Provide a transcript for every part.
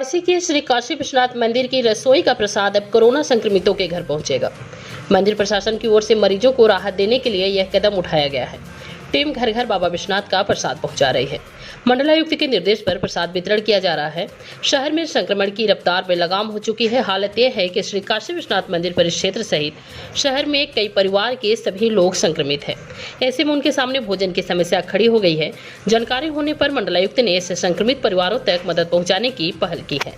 काशी के श्री काशी विश्वनाथ मंदिर की रसोई का प्रसाद अब कोरोना संक्रमितों के घर पहुंचेगा। मंदिर प्रशासन की ओर से मरीजों को राहत देने के लिए यह कदम उठाया गया है। टीम घर घर बाबा विश्वनाथ का प्रसाद पहुंचा रही है। मंडलायुक्त के निर्देश पर प्रसाद वितरण किया जा रहा है। शहर में संक्रमण की रफ्तार में लगाम हो चुकी है। हालत यह है कि श्री काशी विश्वनाथ मंदिर परिक्षेत्र सहित शहर में कई परिवार के सभी लोग संक्रमित हैं। ऐसे में उनके सामने भोजन की समस्या खड़ी हो गई है। जानकारी होने पर मंडलायुक्त ने ऐसे संक्रमित परिवारों तक मदद पहुँचाने की पहल की है।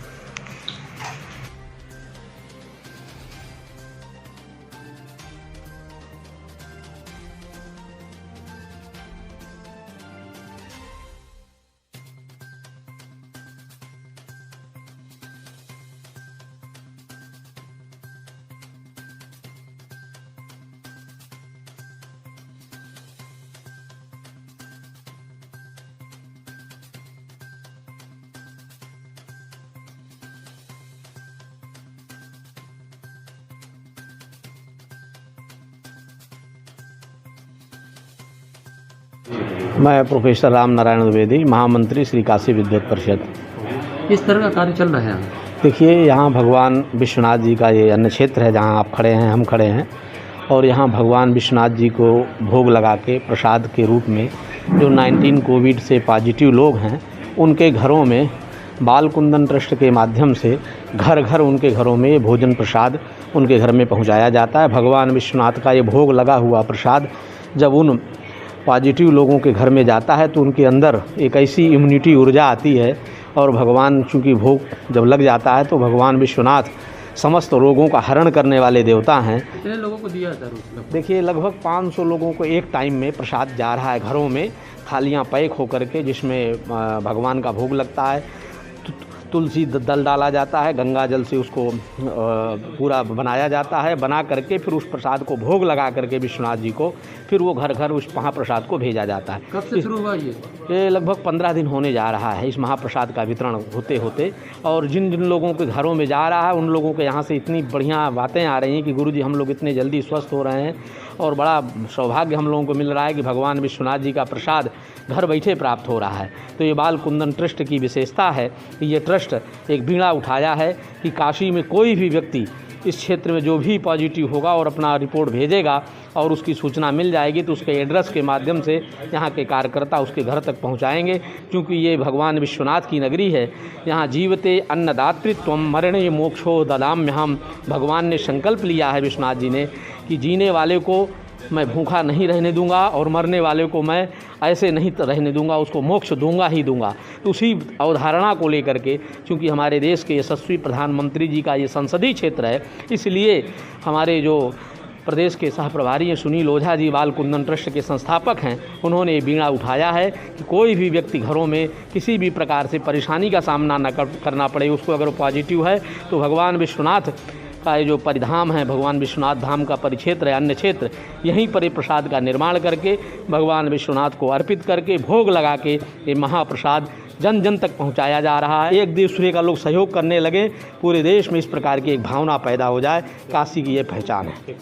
मैं प्रोफेसर राम नारायण द्विवेदी, महामंत्री श्री काशी विद्वत परिषद। किस तरह का कार्य चल रहा है? देखिए, यहाँ भगवान विश्वनाथ जी का ये अन्न क्षेत्र है, जहाँ आप खड़े हैं, हम खड़े हैं, और यहाँ भगवान विश्वनाथ जी को भोग लगा के प्रसाद के रूप में जो 19 कोविड से पॉजिटिव लोग हैं उनके घरों में बाल कुंदन ट्रस्ट के माध्यम से घर घर उनके घरों में भोजन प्रसाद उनके घर में पहुँचाया जाता है। भगवान विश्वनाथ का ये भोग लगा हुआ प्रसाद जब उन पॉजिटिव लोगों के घर में जाता है तो उनके अंदर एक ऐसी इम्यूनिटी ऊर्जा आती है, और भगवान चूँकि भोग जब लग जाता है तो भगवान विश्वनाथ समस्त रोगों का हरण करने वाले देवता हैं। कितने लोगों को दिया था रोज? देखिए, लगभग 500 लोगों को एक टाइम में प्रसाद जा रहा है घरों में, थालियाँ पैक होकर के, जिसमें भगवान का भोग लगता है। तुलसी दल डाला जाता है, गंगा जल से उसको पूरा बनाया जाता है, बना करके फिर उस प्रसाद को भोग लगा करके विश्वनाथ जी को फिर वो घर घर उस महाप्रसाद को भेजा जाता है। कब से शुरू हुआ ये लगभग 15 दिन होने जा रहा है इस महाप्रसाद का वितरण होते होते, और जिन जिन लोगों के घरों में जा रहा है उन लोगों के यहाँ से इतनी बढ़िया बातें आ रही हैं कि गुरुजी हम लोग इतने जल्दी स्वस्थ हो रहे हैं, और बड़ा सौभाग्य हम लोगों को मिल रहा है कि भगवान विश्वनाथ जी का प्रसाद घर बैठे प्राप्त हो रहा है। तो ये बाल कुंदन ट्रस्ट की विशेषता है कि ये ट्रस्ट एक बीड़ा उठाया है कि काशी में कोई भी व्यक्ति इस क्षेत्र में जो भी पॉजिटिव होगा और अपना रिपोर्ट भेजेगा और उसकी सूचना मिल जाएगी तो उसके एड्रेस के माध्यम से यहाँ के कार्यकर्ता उसके घर तक पहुँचाएंगे। क्योंकि ये भगवान विश्वनाथ की नगरी है, यहाँ जीवते अन्नदातृत्वम मरणे मोक्षो ददाम्यहम्। भगवान ने संकल्प लिया है विश्वनाथ जी ने कि जीने वाले को मैं भूखा नहीं रहने दूंगा और मरने वाले को मैं ऐसे नहीं रहने दूंगा, उसको मोक्ष दूंगा ही दूंगा। तो उसी अवधारणा को लेकर के, चूँकि हमारे देश के यशस्वी प्रधानमंत्री जी का ये संसदीय क्षेत्र है, इसलिए हमारे जो प्रदेश के सह प्रभारी हैं सुनील ओझा जी, बाल कुंदन ट्रस्ट के संस्थापक हैं, उन्होंने ये बीड़ा उठाया है कि कोई भी व्यक्ति घरों में किसी भी प्रकार से परेशानी का सामना न करना पड़े। उसको अगर पॉजिटिव है तो भगवान विश्वनाथ का ये जो परिधाम है, भगवान विश्वनाथ धाम का परिक्षेत्र है, अन्न क्षेत्र, यहीं पर ये प्रसाद का निर्माण करके भगवान विश्वनाथ को अर्पित करके भोग लगा के ये महाप्रसाद जन जन तक पहुंचाया जा रहा है। एक दूसरे का लोग सहयोग करने लगे, पूरे देश में इस प्रकार की एक भावना पैदा हो जाए। काशी की ये पहचान है।